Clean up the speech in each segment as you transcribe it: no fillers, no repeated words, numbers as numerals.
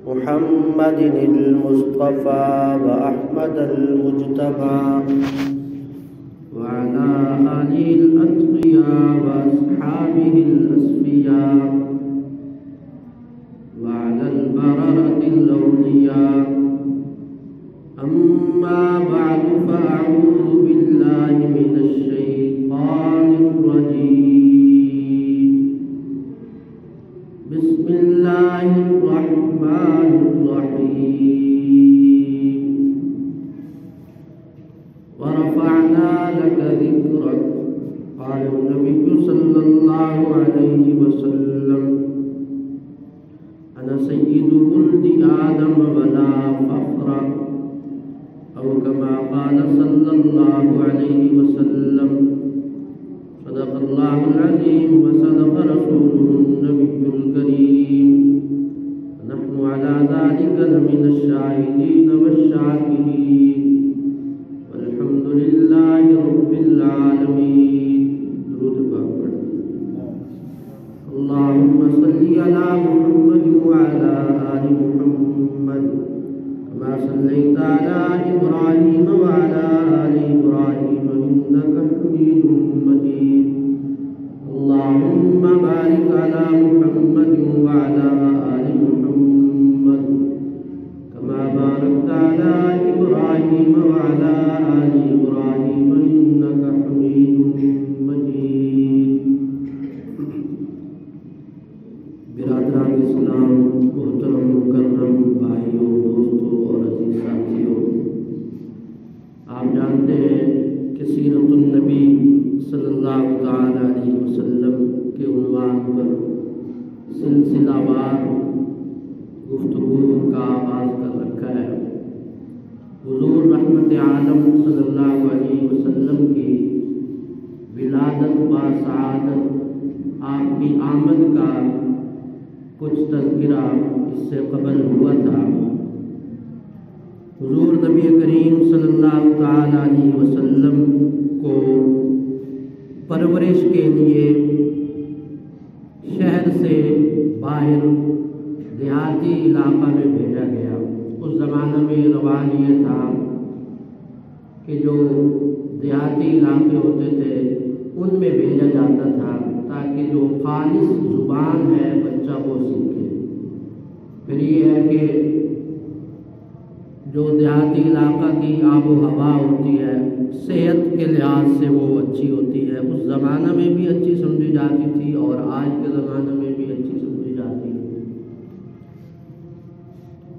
محمد المصطفى وأحمد المجتبى وعلى آله الأتقياء وأصحابه الأصفياء وعلى البررة الأولياء. أما بعد فأعوذ بالله من الشيطان الرجيم. بسم الله الرحمن الرحيم. ورفعنا لك ذكرك. قال النبي صلى الله عليه وسلم: أنا سيد ولد آدم ولا فخر، أو كما قال صلى الله عليه وسلم. صدق الله العظيم وصدق رسوله النبي الكريم. نحن على ذلك لمن الشاهدين والشاكرين، والحمد لله رب العالمين. درود پاک اللهم صل على محمد وعلى آل محمد كما صليت على إبراهيم وعلى آل إبراهيم إنك حميد مجيد. اللهم بارك على محمد وعلى آل محمد كما باركت على إبراهيم وعلى آل إبراهيم إنك حميد مجيد. برادران اسلام، محترم مکرم بھائیوں، دوستوں اور عزیز ساتھیوں، آپ جانتے ہیں کہ سیرت النبی صلی اللہ تعالی علیہ وسلم کے عنوان پر سلسلہ وار گفتگو کا آغاز کر رکھا ہے. حضور رحمت عالم صلی اللہ علیہ وسلم کی ولادت و سعادت، آپ کی آمد کا کچھ تذکرہ اس سے قبل ہوا تھا. حضور نبی کریم صلی اللہ تعالی علیہ وسلم کو پرورش کے لیے شہر سے باہر دیہاتی علاقہ میں بھیجا گیا. اس زمانہ میں رواج یہ تھا کہ جو دیہاتی علاقے ہوتے تھے ان میں بھیجا جاتا تھا تاکہ جو خالص زبان ہے بچہ وہ سیکھے. پھر یہ ہے کہ جو دیہاتی علاقہ کی آب و ہوا ہوتی ہے صحت کے لحاظ سے وہ اچھی ہوتی ہے. اس زمانہ میں بھی اچھی سمجھی جاتی تھی اور آج کے زمانہ میں بھی اچھی سمجھی جاتی ہے،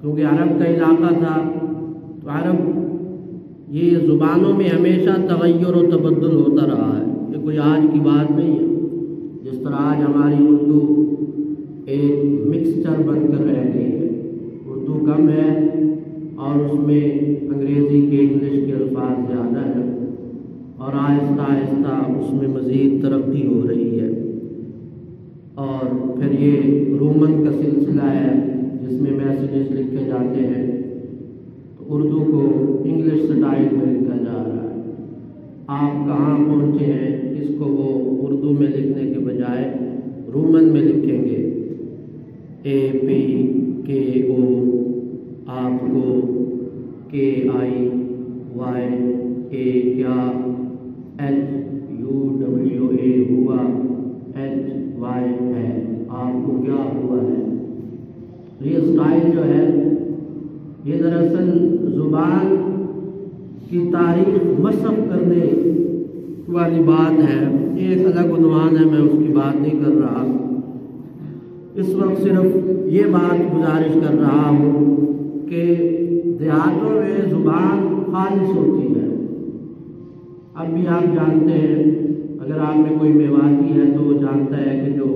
کیونکہ عرب کا علاقہ تھا. تو عرب یہ زبانوں میں ہمیشہ تغیر و تبدل ہوتا رہا ہے، یہ کوئی آج کی بات نہیں ہے. جس طرح آج ہماری اردو ایک مکسچر بن کر رہ گئی ہے. اردو کم ہے اور اس میں انگریزی کے انگلش کے الفاظ زیادہ ہیں، اور آہستہ آہستہ اس میں مزید ترقی ہو رہی ہے. اور پھر یہ رومن کا سلسلہ ہے جس میں میسیجز لکھے جاتے ہیں، تو اردو کو انگلش سٹائل میں لکھا جا رہا ہے. آپ کہاں پہنچے ہیں اس کو وہ اردو میں لکھنے کے بجائے رومن میں لکھیں گے. APKO آپ کو KIYA کیا HUWA ہوا HY ہے. آپ کو کیا ہوا ہے؟ یہ اسٹائل جو ہے یہ دراصل زبان کی تاریخ مصحف کرنے والی بات ہے. ایک الگ عنوان ہے، میں اس کی بات نہیں کر رہا. اس وقت صرف یہ بات گزارش کر رہا ہوں کہ دیہاتوں میں زبان خالص ہوتی ہے. اب بھی آپ جانتے ہیں، اگر آپ میں کوئی میواتی ہے تو وہ جانتا ہے کہ جو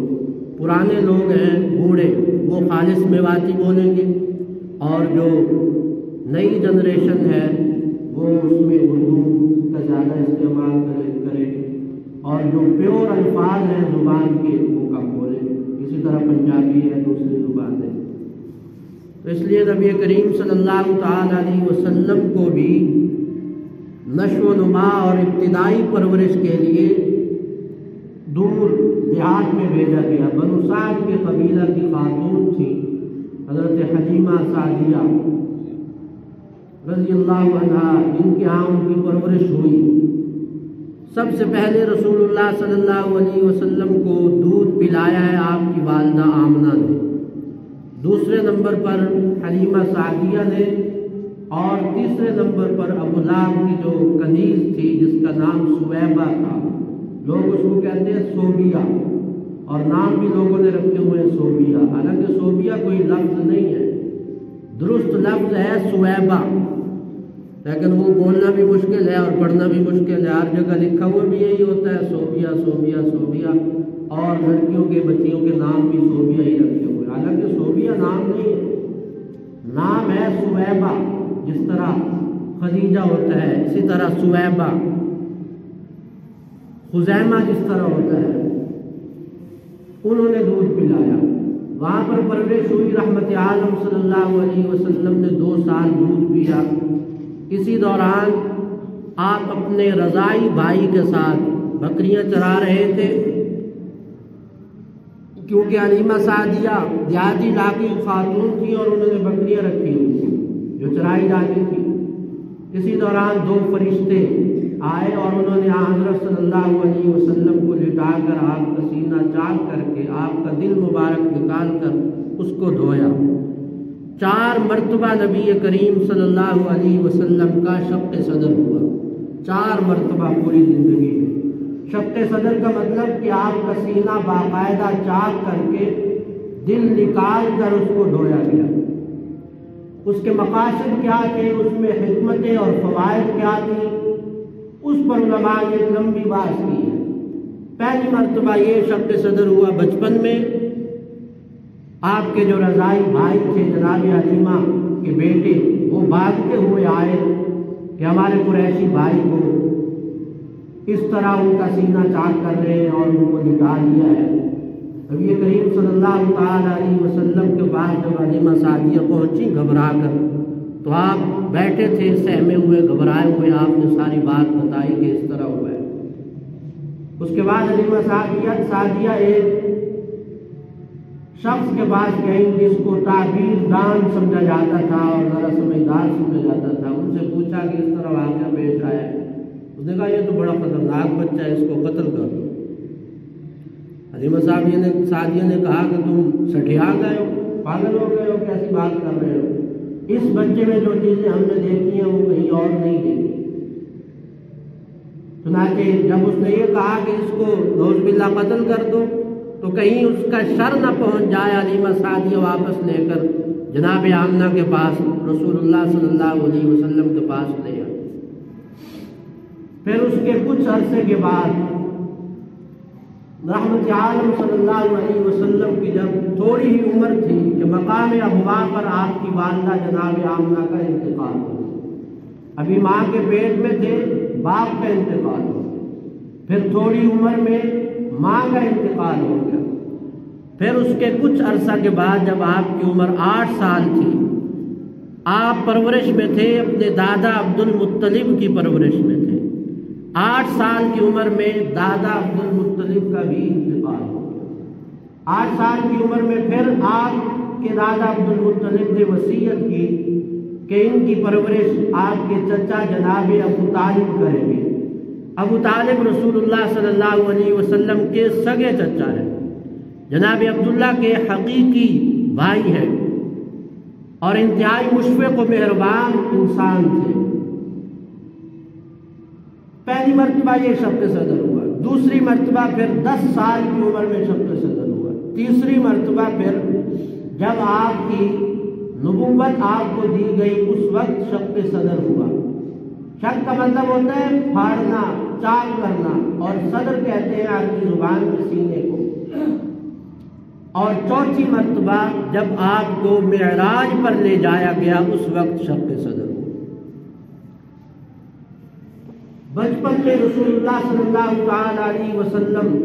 پرانے لوگ ہیں بوڑھے وہ خالص میواتی بولیں گے، اور جو نئی جنریشن ہے وہ اس میں اردو کا زیادہ استعمال کرے، اور جو پیور الفاظ ہیں زبان کے وہ کم بولے. اسی طرح پنجابی ہے، دوسری زبان ہے. تو اس لیے نبی کریم صلی اللہ تعالی علیہ وسلم کو بھی نشو و نما اور ابتدائی پرورش کے لیے دور دیہات میں بھیجا گیا. بنو سعد کے قبیلہ کی خاتون تھی حضرت حلیمہ حلیمہ سعدیہ رضی اللہ عنہا، جن کے ہاں ان کی پرورش ہوئی، سب سے پہلے رسول اللہ صلی اللہ علیہ وسلم کو دودھ پلایا ہے آپ کی والدہ آمنہ نے، دوسرے نمبر پر حلیمہ سعدیہ نے، اور تیسرے نمبر پر ابو لہب کی جو کنیز تھی جس کا نام سویبہ تھا، لوگ اس کو کہتے ہیں صوبیہ، اور نام بھی لوگوں نے رکھے ہوئے ہیں صوبیہ، حالانکہ صوبیہ کوئی لفظ نہیں ہے، درست لفظ ہے سویبہ، لیکن وہ بولنا بھی مشکل ہے اور پڑھنا بھی مشکل ہے، ہر جگہ لکھا ہوا بھی یہی ہوتا ہے صوبیہ صوبیہ صوبیہ، اور لڑکیوں کے بچیوں کے نام بھی صوبیہ ہی رکھے ہوئے، حالانکہ صوبیہ نام نہیں ہے، نام ہے سویبہ، جس طرح خدیجہ ہوتا ہے اسی طرح سویبہ، خزیمہ جس طرح ہوتا ہے، انہوں نے دودھ پلایا، وہاں پر پرورش ہوئی، رحمت عالم صلی اللہ علیہ وسلم نے 2 سال دودھ پیا، اسی دوران آپ اپنے رضائی بھائی کے ساتھ بکریاں چرا رہے تھے، کیونکہ حلیمہ سعدیہ دیہاتی علاقے کی خاتون تھی اور انہوں نے بکریاں رکھی ہوئی تھی جو چرائی جاتی تھی، اسی دوران 2 فرشتے آئے اور انہوں نے حضرت صلی اللہ علیہ وسلم کو لٹا کر آپ کا سینہ چاک کر کے آپ کا دل مبارک نکال کر اس کو دھویا، 4 مرتبہ نبی کریم صلی اللہ علیہ وسلم کا شق صدر ہوا، 4 مرتبہ پوری زندگی میں۔ شق صدر کا مطلب کہ آپ کا سینہ باقاعدہ چاک کر کے دل نکال کر اس کو دھویا گیا۔ اس کے مقاصد کیا تھے، اس میں حکمتیں اور فوائد کیا تھی، اس پر علماء نے ایک لمبی بات کی ہے۔ پہلی مرتبہ یہ شق صدر ہوا بچپن میں، آپ کے جو رضائی بھائی تھے جناب حلیمہ کے بیٹے، وہ بھاگتے ہوئے آئے کہ ہمارے قریشی بھائی کو اس طرح ان کا سینہ چاک کر رہے ہیں اور ان کو لٹا دیا ہے۔ نبی کریم صلی اللہ تعالیٰ علیہ وسلم کے پاس جب حلیمہ سعدیہ پہنچی گھبرا کر، تو آپ بیٹھے تھے سہمے ہوئے گھبرائے ہوئے، آپ نے ساری بات بتائی کہ اس طرح ہوا ہے۔ اس کے بعد حلیمہ سعدیہ ایک شخص کے پاس گئی جس کو تعبیر دان سمجھا جاتا تھا اور ذرا سمجھدار سمجھا جاتا تھا، ان سے پوچھا کہ اس طرح واقعہ پیش آیا ہے، اس نے کہا یہ تو بڑا خطرناک بچہ ہے، اس کو قتل کر دو۔ حلیمہ سعدیہ نے کہا کہ تم سٹھیا گئے ہو، پاگل ہو گئے ہو، کیسی بات کر رہے ہو، اس بچے میں جو چیزیں ہم نے دیکھی ہیں وہ کہیں اور نہیں دیکھی۔ چنانچہ جب اس نے یہ کہا کہ اس کو نعوذ باللہ قتل کر دو تو کہیں اس کا شر نہ پہنچ جائے، حلیمہ سعدیہ واپس لے کر جناب آمنہ کے پاس رسول اللہ صلی اللہ علیہ وسلم کے پاس لے آئے۔ پھر اس کے کچھ عرصے کے بعد رحمت عالم صلی اللہ علیہ وسلم کی جب تھوڑی ہی عمر تھی کہ مقام ابوا پر آپ کی والدہ جناب آمنہ کا انتقال ہوا، ابھی ماں کے پیٹ میں تھے، باپ کا انتقال ہوا، پھر تھوڑی عمر میں ماں کا انتقال ہو گیا، پھر اس کے کچھ عرصہ کے بعد جب آپ کی عمر 8 سال تھی، آپ پرورش میں تھے، اپنے دادا عبد المطلب کی پرورش میں تھے، 8 سال کی عمر میں دادا عبد المطلب کا بھی انتقال ہو گیا۔ 8 سال کی عمر میں پھر آپ کے دادا عبد المطلب نے وصیت کی کہ ان کی پرورش آپ کے چچا جناب ابو طالب کریں گے۔ ابو طالب رسول اللہ صلی اللہ علیہ وسلم کے سگے چچا ہیں، جناب عبداللہ کے حقیقی بھائی ہیں اور انتہائی مشفق و مہربان انسان تھے۔ پہلی مرتبہ یہ شق صدر ہوا، دوسری مرتبہ پھر 10 سال کی عمر میں شق صدر ہوا، تیسری مرتبہ پھر جب آپ کی نبوت آپ کو دی گئی اس وقت شق صدر ہوا۔ شق کا مطلب ہوتا ہے پھاڑنا، چاک کرنا، اور صدر کہتے ہیں عربی زبان میں سینے کو۔ اور چوتھی مرتبہ جب آپ کو معراج پر لے جایا گیا اس وقت شق صدر ہوا۔ بچپن میں رسول اللہ صلی اللہ تعالی علیہ وسلم،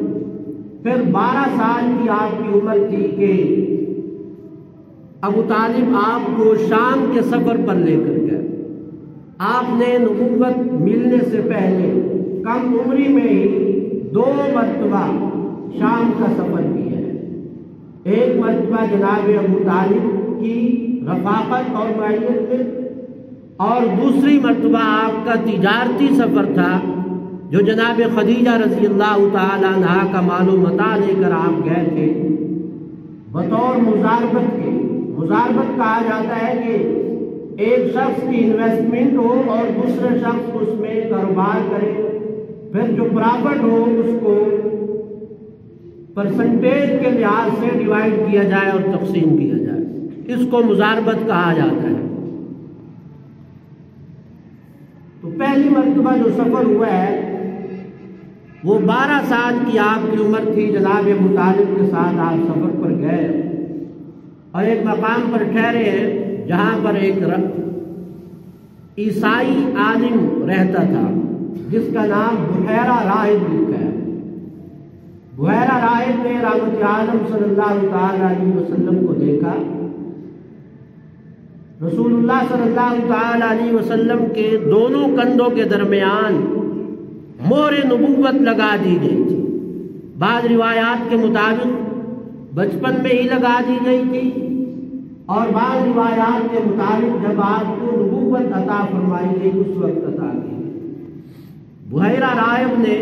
پھر 12 سال کی آپ کی عمر تھی کہ ابو طالب آپ کو شام کے سفر پر لے کر گئے۔ آپ نے نبوت ملنے سے پہلے کم عمری میں ہی 2 مرتبہ شام کا سفر کیا ہے۔ ایک مرتبہ جناب ابو طالب کی رفاقت اور معیت میں، اور دوسری مرتبہ آپ کا تجارتی سفر تھا جو جناب خدیجہ رضی اللہ تعالی عنہا کا مال و متاع لے کر آپ گئے تھے بطور مزاربت کے۔ مزاربت کہا جاتا ہے کہ ایک شخص کی انویسٹمنٹ ہو اور دوسرے شخص اس میں کاروبار کرے، پھر جو پرافٹ ہو اس کو پرسنٹیج کے لحاظ سے ڈیوائڈ کیا جائے اور تقسیم کیا جائے، اس کو مزاربت کہا جاتا ہے۔ تو پہلی مرتبہ جو سفر ہوا ہے وہ 12 سال کی آپ کی عمر تھی، جناب ابو طالب کے ساتھ آپ سفر پر گئے اور ایک مقام پر ٹھہرے ہیں جہاں پر ایک عیسائی عالم رہتا تھا جس کا نام بحیرہ راہب لکھا ہے۔ بحیرہ راہب نے رحمت عالم صلی اللہ تعالی علیہ وسلم کو دیکھا۔ رسول اللہ صلی اللہ تعالی علیہ وسلم کے دونوں کندھوں کے درمیان مہر نبوت لگا دی گئی تھی۔ بعض روایات کے مطابق بچپن میں ہی لگا دی گئی تھی، اور بعض روایات کے مطابق جب آپ کو نبوت عطا فرمائی گئی اس وقت عطا کی گئی۔ بحیرہ راہب نے،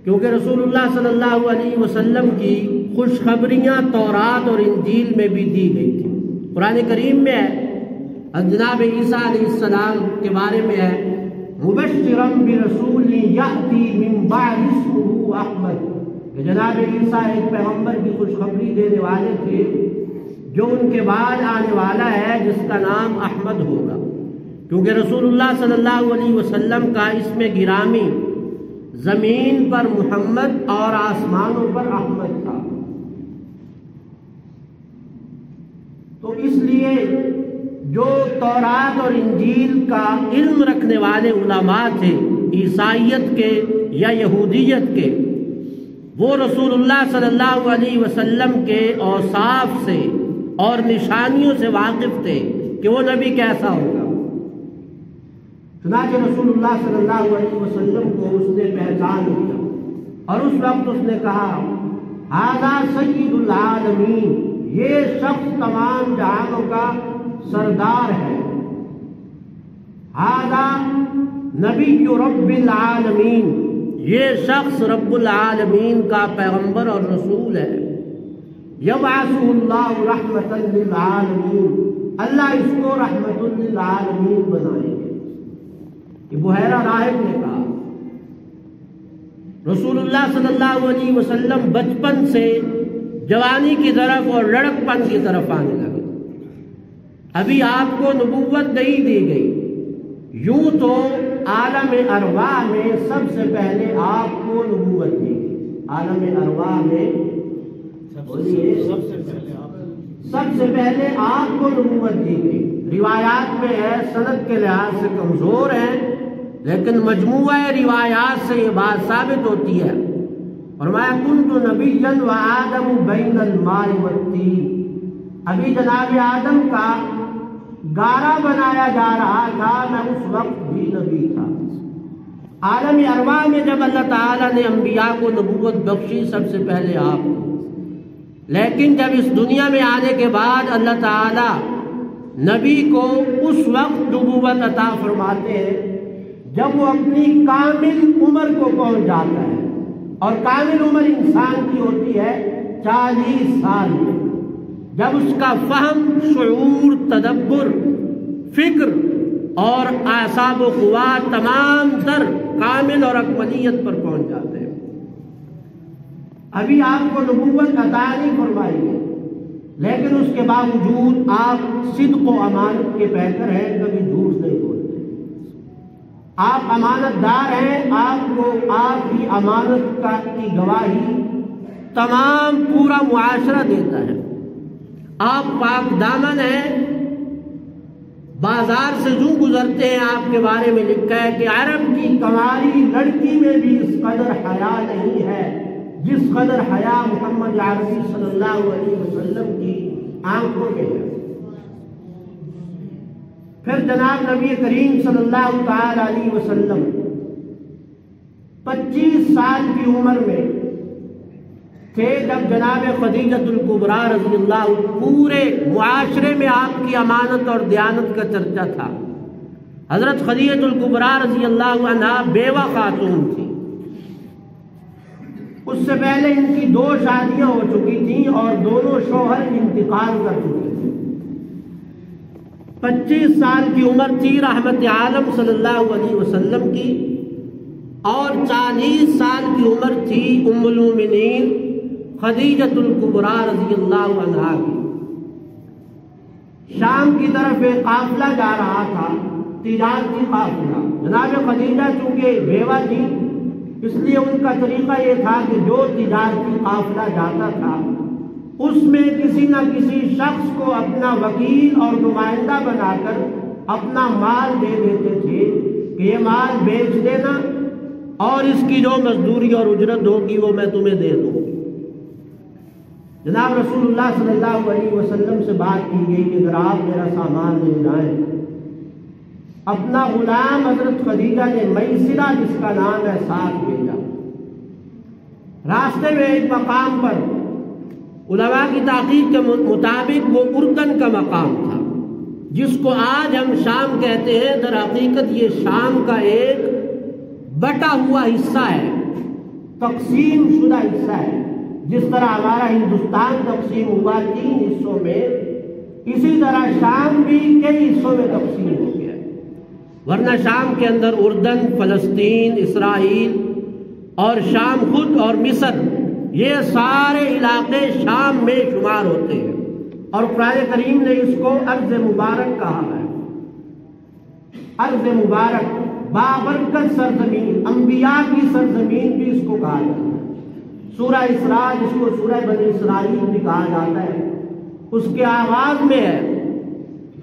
کیونکہ رسول اللہ صلی اللہ علیہ وسلم کی خوشخبریاں تورات اور انجیل میں بھی دی گئی تھی۔ قرآن کریم میں ہے، جناب عیسیٰ علیہ السلام کے بارے میں ہے، مبشرا برسول یأتی من بعد اسمہ احمد، کہ جناب عیسیٰ ایک پیغمبر کی خوشخبری دینے والے تھے جو ان کے بعد آنے والا ہے جس کا نام احمد ہوگا، کیونکہ رسول اللہ صلی اللہ علیہ وسلم کا اسم گرامی زمین پر محمد اور آسمانوں پر احمد تھا۔ تو اس لیے جو تورات اور انجیل کا علم رکھنے والے علماء تھے عیسائیت کے یا یہودیت کے، وہ رسول اللہ صلی اللہ علیہ وسلم کے اوصاف سے اور نشانیوں سے واقف تھے کہ وہ نبی کیسا ہوگا۔ چنانچہ رسول اللہ صلی اللہ علیہ وسلم کو اس نے پہچان لیا اور اس وقت اس نے کہا، ھذا سید العالمین، یہ شخص تمام جہانوں کا سردار ہے، ھذا نبی رب العالمین، یہ شخص رب العالمین کا پیغمبر اور رسول ہے، یبعثہ اللہ رحمۃ للعالمین، اللہ اس کو رحمۃ للعالمین بنائے گے۔ یہ بحیرہ راہب نے کہا۔ رسول اللہ صلی اللہ علیہ وسلم بچپن سے جوانی کی طرف اور لڑکپن کی طرف آنے لگے۔ ابھی آپ کو نبوت نہیں دی گئی، یوں تو عالم ارواح میں سب سے پہلے آپ کو نبوت دی گئی۔ عالم ارواح میں سب سے پہلے آپ کو نبوت دی گئی۔ روایات میں ہے، سند کے لحاظ سے کمزور ہے، لیکن مجموعہ روایات سے یہ بات ثابت ہوتی ہے۔ فرمایا کنت نبیا وآدم بین الماء والطین، ابھی جناب آدم کا گارا بنایا جا رہا تھا، میں اس وقت بھی نبی تھا۔ عالم ارواح میں جب اللہ تعالیٰ نے انبیاء کو نبوت بخشی سب سے پہلے آپ کو، لیکن جب اس دنیا میں آنے کے بعد اللہ تعالیٰ نبی کو اس وقت نبوت عطا فرماتے ہیں جب وہ اپنی کامل عمر کو پہنچ جاتا ہے، اور کامل عمر انسان کی ہوتی ہے 40 سال میں، جب اس کا فہم، شعور، تدبر، فکر اور اعصاب و قوات تمام تر کامل اور اکملیت پر پہنچ جاتے ہیں۔ ابھی آپ کو نبوت عطا نہیں فرمائی ہے، لیکن اس کے باوجود آپ صدق و امانت کے پیکر ہیں، کبھی جھوٹ نہیں بولتے، آپ امانت دار ہیں، آپ کو آپ کی امانت کی گواہی تمام پورا معاشرہ دیتا ہے، آپ پاک دامن ہیں، بازار سے جو گزرتے ہیں آپ کے بارے میں لکھا ہے کہ عرب کی کنواری لڑکی میں بھی اس قدر حیا نہیں ہے جس قدر حیا محمد عربی صلی اللہ علیہ وسلم کی آنکھوں میں ہے۔ پھر جناب نبی کریم صلی اللہ تعالی علیہ وسلم 25 سال کی عمر میں تھے جب جناب خدیجہ الکبریٰ رضی اللہ پورے معاشرے میں آپ کی کی امانت اور دیانت کا چرچا تھا۔ حضرت خدیجہ الکبریٰ رضی اللہ عنہا بیوہ خاتون تھی۔ اس سے پہلے ان کی 2 شادیاں ہو چکی تھیں اور دونوں شوہر انتقال کر چکے تھے۔ 25 سال کی عمر تھی رحمت عالم صلی اللہ علیہ وسلم کی، اور 40 سال کی عمر تھی ام المومنین خدیجہ الکبریٰ رضی اللہ عنہا کی۔ شام کی طرف ایک قافلہ جا رہا تھا، تجارتی قافلہ۔ جناب خدیجہ چونکہ بیوہ تھی، اس لیے ان کا طریقہ یہ تھا کہ جو تجارتی قافلہ جاتا تھا اس میں کسی نہ کسی شخص کو اپنا وکیل اور نمائندہ بنا کر اپنا مال دے دیتے تھے کہ یہ مال بیچ دینا اور اس کی جو مزدوری اور اجرت ہوگی وہ میں تمہیں دے دوں گی۔ جناب رسول اللہ صلی اللہ علیہ وسلم سے بات کی گئی کہ اگر آپ میرا سامان لے جائیں۔ اپنا غلام حضرت خدیجہ نے میسرہ جس کا نام ہے ساتھ بھیجا۔ راستے میں ایک مقام پر علماء کی تحقیق کے مطابق وہ اردن کا مقام تھا، جس کو آج ہم شام کہتے ہیں، در حقیقت یہ شام کا ایک بٹا ہوا حصہ ہے، تقسیم شدہ حصہ ہے۔ جس طرح ہمارا ہندوستان تقسیم ہوا 3 حصوں میں، اسی طرح شام بھی کئی حصوں میں تقسیم ہو گیا ہے۔ ورنہ شام کے اندر اردن، فلسطین، اسرائیل اور شام خود اور مصر، یہ سارے علاقے شام میں شمار ہوتے ہیں، اور قرآن کریم نے اس کو ارض مبارک کہا ہے۔ ارض مبارک، بابرکت سرزمین، انبیاء کی سرزمین بھی اس کو کہا جاتا ہے۔ سورہ اسراء جس کو سورہ بنی اسرائیل بھی کہا جاتا ہے، اس کے آغاز میں ہے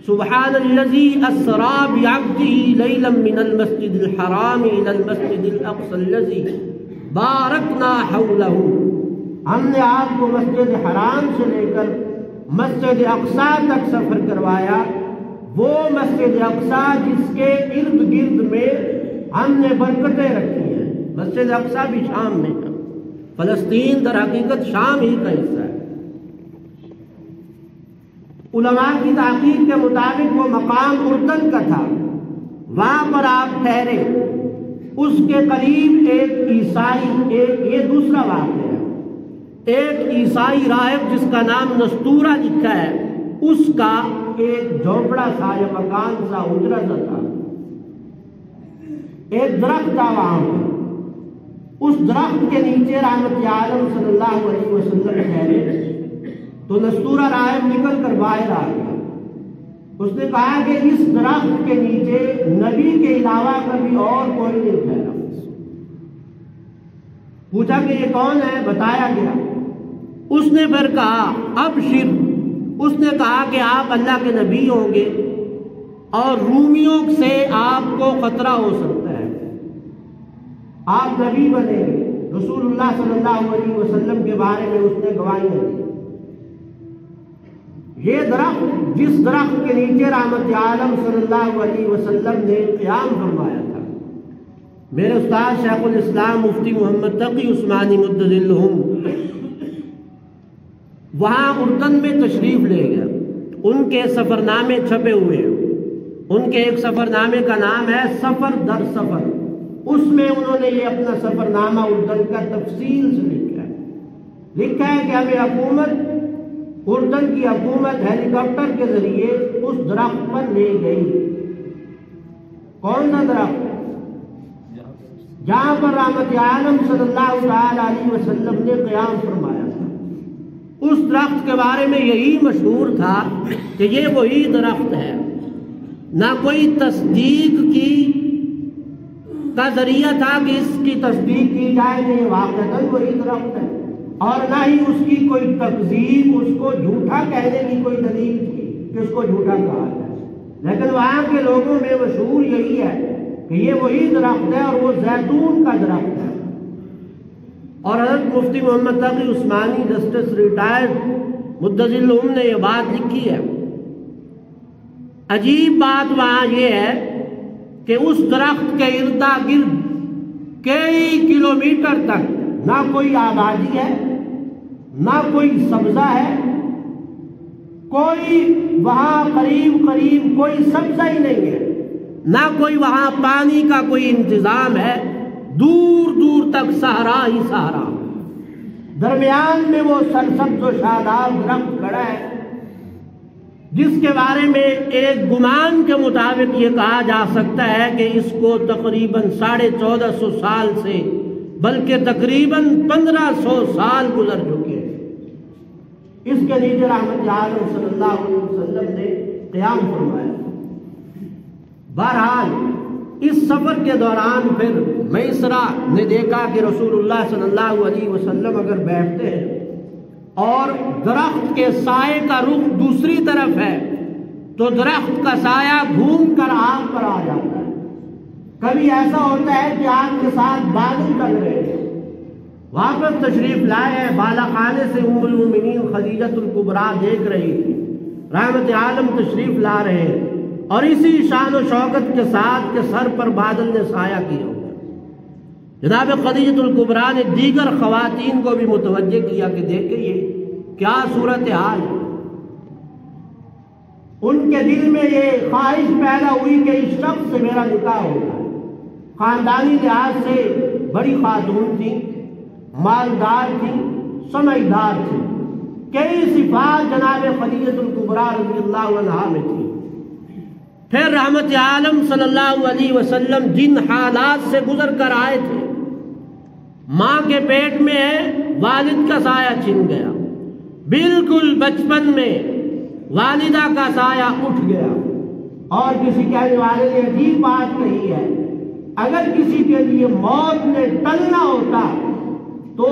سبحان الذی اسری بعبدہ لیلا من المسجد الحرام الی المسجد الاقصی الذی بارکنا حولہ۔ ہم نے آپ کو مسجد حرام سے لے کر مسجد اقصی تک سفر کروایا، وہ مسجد اقصی جس کے ارد گرد میں ہم نے برکتیں رکھی ہیں۔ مسجد اقصی بھی شام میں ہے، فلسطین در حقیقت شام ہی کا حصہ ہے۔ علماء کی تحقیق کے مطابق وہ مقام اردن کا تھا، وہاں پر آپ ٹھہرے۔ اس کے قریب ایک عیسائی، یہ دوسرا واقعہ ہے، ایک عیسائی راہب جس کا نام نستورہ لکھا ہے، اس کا ایک جھونپڑا تھا یا مکان سا، اجرا سا تھا۔ ایک درخت تھا وہاں پر، اس درخت کے نیچے رحمت عالم صلی اللہ علیہ وسلم ٹھہرے تو نستورہ راہب نکل کر باہر آ گیا۔ اس نے کہا کہ اس درخت کے نیچے نبی کے علاوہ کبھی اور کوئی نہیں ٹھہرا۔ پوچھا کہ یہ کون ہے، بتایا گیا۔ اس نے پھر کہا ابشر، اس نے کہا کہ آپ اللہ کے نبی ہوں گے اور رومیوں سے آپ کو خطرہ ہو سکتا ہے، آپ نبی بنیں گے۔ رسول اللہ صلی اللہ علیہ وسلم کے بارے میں اس نے گواہی دی۔ یہ درخت، جس درخت کے نیچے رحمت عالم صلی اللہ علیہ وسلم نے قیام فرمایا تھا، میرے استاد شیخ الاسلام مفتی محمد تقی عثمانی مدظلہم وہاں اردن میں تشریف لے گیا۔ ان کے سفر نامے چھپے ہوئے ہیں، ان کے ایک سفر نامے کا نام ہے سفر در سفر۔ اس میں انہوں نے یہ اپنا سفر نامہ اردن کا تفصیل سے لکھا ہے کہ ہمیں حکومت، اردن کی حکومت ہیلی کاپٹر کے ذریعے اس درخت پر لے گئی۔ کون سا درخت؟ جہاں پر رحمت عالم صلی اللہ علیہ وسلم نے قیام فرمایا تھا۔ اس درخت کے بارے میں یہی مشہور تھا کہ یہ وہی درخت ہے، نہ کوئی تصدیق کا ذریعہ تھا کہ اس کی تصدیق کی جائے کہ یہ واقعتاً وہی درخت ہے، اور نہ ہی اس کی کوئی تکذیب، اس کو جھوٹا کہنے کی کوئی دلیل تھی کہ اس کو جھوٹا کہا جائے۔ لیکن وہاں کے لوگوں میں مشہور یہی ہے کہ یہ وہی درخت ہے اور وہ زیتون کا درخت ہے۔ اور حضرت مفتی محمد تقی عثمانی جسٹس ریٹائرڈ مدظلہم نے یہ بات لکھی ہے۔ عجیب بات وہاں یہ ہے کہ اس درخت کے اردا گرد کئی کلومیٹر تک نہ کوئی آبادی ہے، نہ کوئی سبزہ ہے، کوئی وہاں قریب کوئی سبزہ ہی نہیں ہے، نہ کوئی وہاں پانی کا کوئی انتظام ہے، دور دور تک صحرا ہی صحرا، درمیان میں وہ سرسبز و شاداب درخت کھڑا ہے جس کے بارے میں ایک گمان کے مطابق یہ کہا جا سکتا ہے کہ اس کو تقریباً 1450 سال سے بلکہ تقریباً 1500 سال گزر چکے ہیں۔ اس کے نیچے رحمت عالم صلی اللہ علیہ وسلم نے قیام فرمایا۔ بہرحال اس سفر کے دوران پھر میسرہ نے دیکھا کہ رسول اللہ صلی اللہ علیہ وسلم اگر بیٹھتے ہیں اور درخت کے سائے کا رخ دوسری طرف ہے تو درخت کا سایہ گھوم کر آپ پر آ جاتا ہے۔ کبھی ایسا ہوتا ہے کہ آپ کے ساتھ بادل چل رہے ہیں، واپس تشریف لائے ہیں، بالا خانے سے ام المؤمنین خدیجہ الکبریٰ دیکھ رہی تھی، رحمت عالم تشریف لا رہے ہیں، اور اسی شان و شوکت کے ساتھ کہ سر پر بادل نے سایہ کیا ہوگا۔ جناب خدیجہ الکبریٰ نے دیگر خواتین کو بھی متوجہ کیا کہ دیکھیں یہ کیا صورتحال ہے۔ ان کے دل میں یہ خواہش پیدا ہوئی کہ اس شخص سے میرا نکاح ہوگا۔ خاندانی لحاظ سے بڑی خاتون تھی، مالدار تھی، سمجھدار تھی، کئی صفات جناب خدیجہ الکبریٰ رضی اللہ عنہا میں تھی۔ پھر رحمت عالم صلی اللہ علیہ وسلم جن حالات سے گزر کر آئے تھے، ماں کے پیٹ میں والد کا سایہ چھن گیا، بالکل بچپن میں والدہ کا سایہ اٹھ گیا، اور کسی کہنے والے نے عجیب بات کہی ہے، اگر کسی کے لیے موت نے ٹلنا ہوتا تو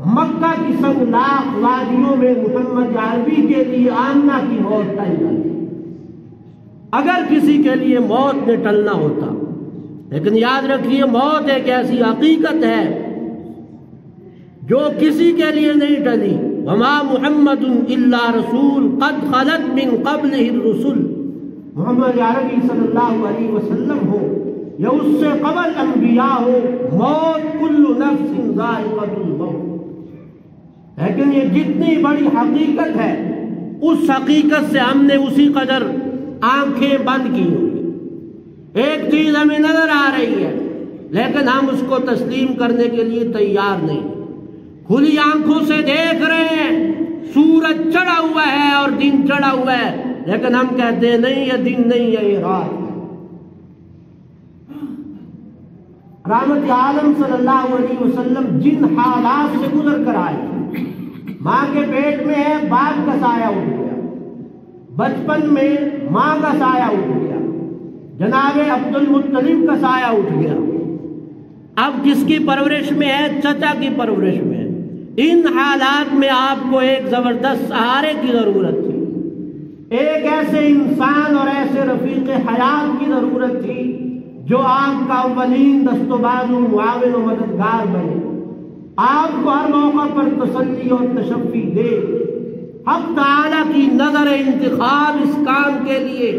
مکہ کی سنگلاخ وادیوں میں محمد عربی کے لیے آمنہ کی موت ٹل جاتی، اگر کسی کے لیے موت نے ٹلنا ہوتا۔ لیکن یاد رکھیے موت ایک ایسی حقیقت ہے جو کسی کے لیے نہیں ٹلی۔ وما محمد الا رسول قد خلت من قبلہ الرسل، محمد عربی صلی اللہ علیہ وسلم ہو یا اس سے قبل انبیاء ہو، موت کل نفس ذائقۃ الموت۔ لیکن یہ جتنی بڑی حقیقت ہے، اس حقیقت سے ہم نے اسی قدر آنکھیں بند کی ہوئی۔ ایک چیز ہمیں نظر آ رہی ہے لیکن ہم اس کو تسلیم کرنے کے لیے تیار نہیں، کھلی آنکھوں سے دیکھ رہے ہیں سورج چڑھا ہوا ہے اور دن چڑھا ہوا ہے، لیکن ہم کہتے ہیں نہیں یہ دن نہیں ہے، یہ رات ہے۔ رحمت عالم صلی اللہ علیہ وسلم جن حالات سے گزر کر آئے، ماں کے پیٹ میں ہے، باپ کا سایہ اٹھ گیا، بچپن میں ماں کا سایہ اٹھ گیا، جناب عبد المطلب کا سایہ اٹھ گیا، اب کس کی پرورش میں ہے؟ چچا کی پرورش میں ہے۔ ان حالات میں آپ کو ایک زبردست سہارے کی ضرورت تھی، ایک ایسے انسان اور ایسے رفیق حیات کی ضرورت تھی جو آپ کا اولین دست و بازو، معاون و مددگار بنے، آپ کو ہر موقع پر تسلی اور تشفی دے۔ حق تعالیٰ کی نظر انتخاب اس کام کے لیے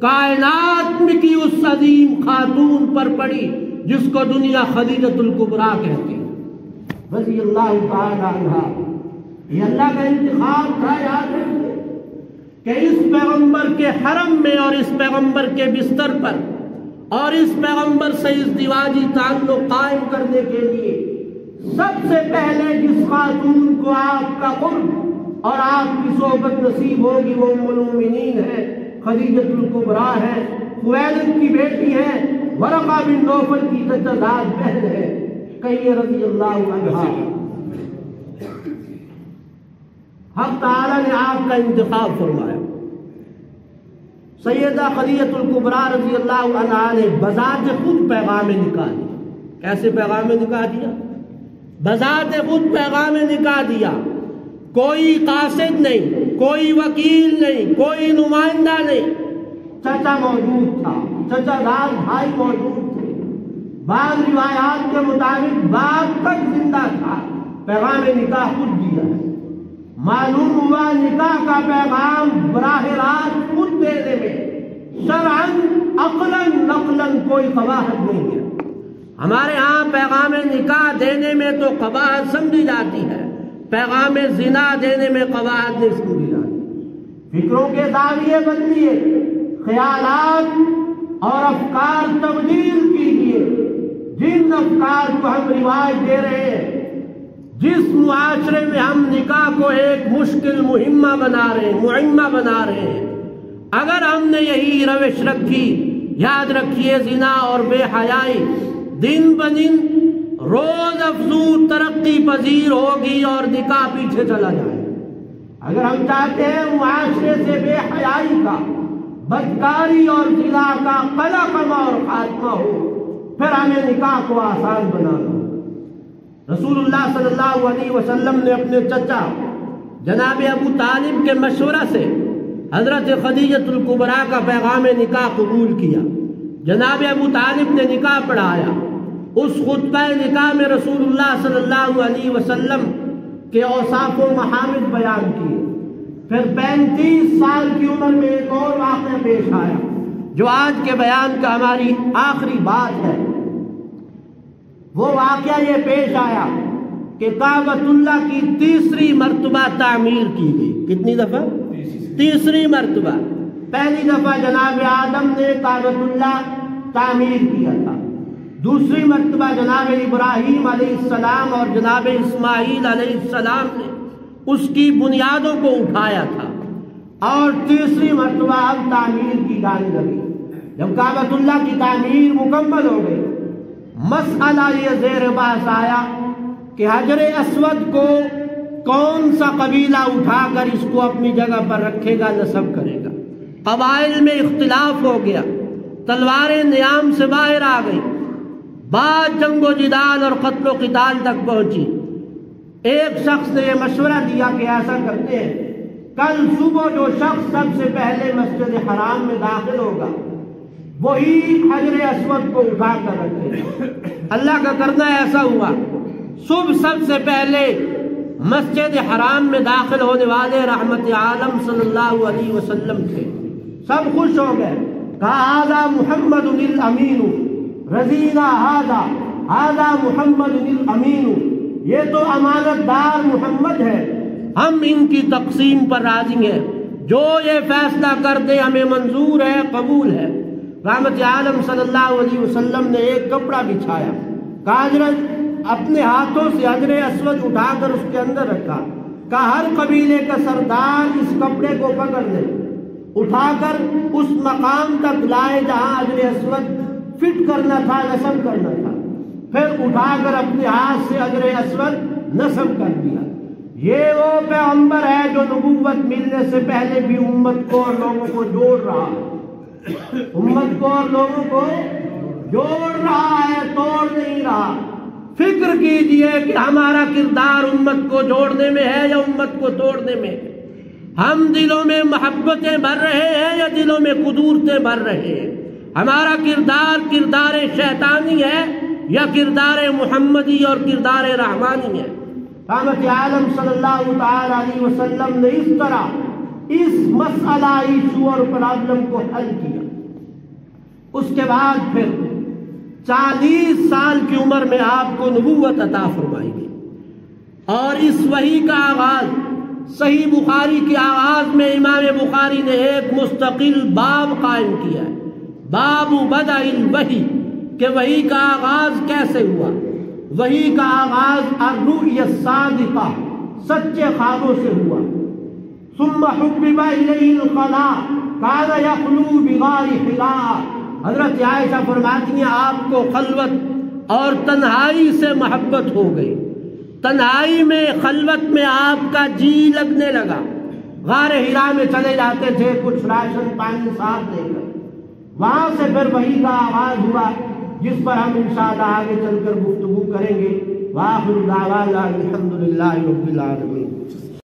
کائنات میں کی اس عظیم خاتون پر پڑی جس کو دنیا خدیجۃ الکبریٰ کہتی ہے رضی اللہ تعالی عنہا۔ یہ اللہ کا انتخاب تھا، یاد رکھیے کہ اس پیغمبر کے حرم میں اور اس پیغمبر کے بستر پر اور اس پیغمبر سے ازدواجی تعلق قائم کرنے کے لیے سب سے پہلے جس خاتون کو آپ کا قرب اور آپ کی صحبت نصیب ہوگی وہ ام المؤمنین ہے، خدیجۃ الکبریٰ ہے، خویلد کی بیٹی ہے، ورقہ بن نوفل کی چچاداد بہن ہے، کہیے رضی اللہ عنہا۔ حق تعالیٰ نے آپ کا انتخاب فرمایا۔ سیدہ خدیجۃ الکبریٰ رضی اللہ عنہا نے بذات خود پیغام نکاح دیا۔ کیسے پیغام نکاح دیا؟ بذات خود پیغام نکاح دیا، کوئی قاصد نہیں، کوئی وکیل نہیں، کوئی نمائندہ نہیں، چچا موجود تھا، چچا دار بھائی موجود تھے، بعض روایات کے مطابق باپ تک زندہ تھا، پیغام نکاح خود دیا ہے۔ معلوم ہوا نکاح کا پیغام براہ راست خود دینے میں شرعاً عقلاً نقلاً کوئی قباحت نہیں ہے۔ ہمارے ہاں پیغام نکاح دینے میں تو قباحت سمجھی جاتی ہے، پیغام زنا دینے میں قباحت نہیں سمجھی جاتی۔ فکروں کے زاویے بدلیے، خیالات اور افکار تبدیل کیجیے۔ جن افکار کو ہم رواج دے رہے ہیں، جس معاشرے میں ہم نکاح کو ایک مشکل مہمہ بنا رہے ہیں، اگر ہم نے یہی روش رکھی، یاد رکھیے زنا اور بے حیائی دن بدن روز افزوں ترقی پذیر ہوگی اور نکاح پیچھے چلا جائے۔ اگر ہم چاہتے ہیں معاشرے سے بے حیائی کا، بدکاری اور زنا کا قلقم اور خاتمہ ہو، پھر ہمیں نکاح کو آسان بنانا ہو۔ رسول اللہ صلی اللہ علیہ وسلم نے اپنے چچا جناب ابو طالب کے مشورہ سے حضرت خدیجۃ الکبریٰ کا پیغام نکاح قبول کیا۔ جناب ابو طالب نے نکاح پڑھایا۔ اس خطبہ نکاح میں رسول اللہ صلی اللہ علیہ وسلم کے اوصاف و محامد بیان کیے۔ پھر 35 سال کی عمر میں ایک اور واقعہ پیش آیا جو آج کے بیان کا ہماری آخری بات ہے۔ وہ واقعہ یہ پیش آیا کہ کعبۃ اللہ کی تیسری مرتبہ تعمیر کی گئی۔ کتنی دفعہ؟ تیسری مرتبہ۔ پہلی دفعہ جناب آدم نے کعبۃ اللہ تعمیر کیا تھا، دوسری مرتبہ جناب ابراہیم علیہ السلام اور جناب اسماعیل علیہ السلام نے اس کی بنیادوں کو اٹھایا تھا، اور تیسری مرتبہ اب تعمیر کی جانے لگی۔ جب کعبۃ اللہ کی تعمیر مکمل ہو گئی، مسئلہ یہ زیر بحث آیا کہ حجر اسود کو کون سا قبیلہ اٹھا کر اس کو اپنی جگہ پر رکھے گا، نصب کرے گا۔ قبائل میں اختلاف ہو گیا، تلواریں نیام سے باہر آ گئی، بات جنگ و جدال اور قتل و قتال تک پہنچی۔ ایک شخص نے یہ مشورہ دیا کہ ایسا کرتے ہیں، کل صبح جو شخص سب سے پہلے مسجد حرام میں داخل ہوگا وہی حجر اسود کو اٹھا کر رکھے۔ اللہ کا کرنا ایسا ہوا، صبح سب سے پہلے مسجد حرام میں داخل ہونے والے رحمت عالم صلی اللہ علیہ وسلم تھے۔ سب خوش ہو گئے، کہا ھذا محمد الامین، رضینا ھذا محمد الامین، یہ تو امانت دار محمد ہے، ہم ان کی تقسیم پر راضی ہیں، جو یہ فیصلہ کر دے ہمیں منظور ہے، قبول ہے۔ رحمت عالم صلی اللہ علیہ وسلم نے ایک کپڑا بچھایا، حضرت اپنے ہاتھوں سے حجر اسود اٹھا کر اس کے اندر رکھا، کہا ہر قبیلے کا سردار اس کپڑے کو پکڑ لے، اٹھا کر اس مقام تک لائے جہاں حجر اسود فٹ کرنا تھا، نصب کرنا تھا، پھر اٹھا کر اپنے ہاتھ سے حجر اسود نصب کر دیا۔ یہ وہ پیغمبر ہے جو نبوت ملنے سے پہلے بھی امت کو اور لوگوں کو جوڑ رہا ہے، امت کو اور لوگوں کو جوڑ رہا ہے، توڑ نہیں رہا۔ فکر کیجئے کہ ہمارا کردار امت کو جوڑنے میں ہے یا امت کو توڑنے میں؟ ہم دلوں میں محبتیں بھر رہے ہیں یا دلوں میں قدورتیں بھر رہے ہیں؟ ہمارا کردار شیطانی ہے یا کردار محمدی اور کردار رحمانی ہے؟ رحمت عالم صلی اللہ تعالی علیہ وسلم نے اس طرح اس مسئلہ ایشو اور پرابلم کو حل کیا۔ اس کے بعد پھر 40 سال کی عمر میں آپ کو نبوت عطا فرمائی گئی، اور اس وحی کا آغاز صحیح بخاری کے آغاز میں امام بخاری نے ایک مستقل باب قائم کیا ہے، باب بدء الوحی، کہ وحی کا آغاز کیسے ہوا۔ وحی کا آغاز الرؤیا الصادقہ، سچے خوابوں سے ہوا۔ ثم حبب الیہ الخلاء کان یخلو بغار حراء، حضرت عائشہ فرماتی ہیں آپ کو خلوت اور تنہائی سے محبت ہو گئی، تنہائی میں خلوت میں آپ کا جی لگنے لگا، غار حراء میں چلے جاتے تھے کچھ راشن پانی ساتھ لے کر، وہاں سے پھر وحی کا آغاز ہوا جس پر ہم انشاءاللہ آگے چل کر گفتگو کریں گے۔ وآخر دعوانا الحمدللہ رب العالمین۔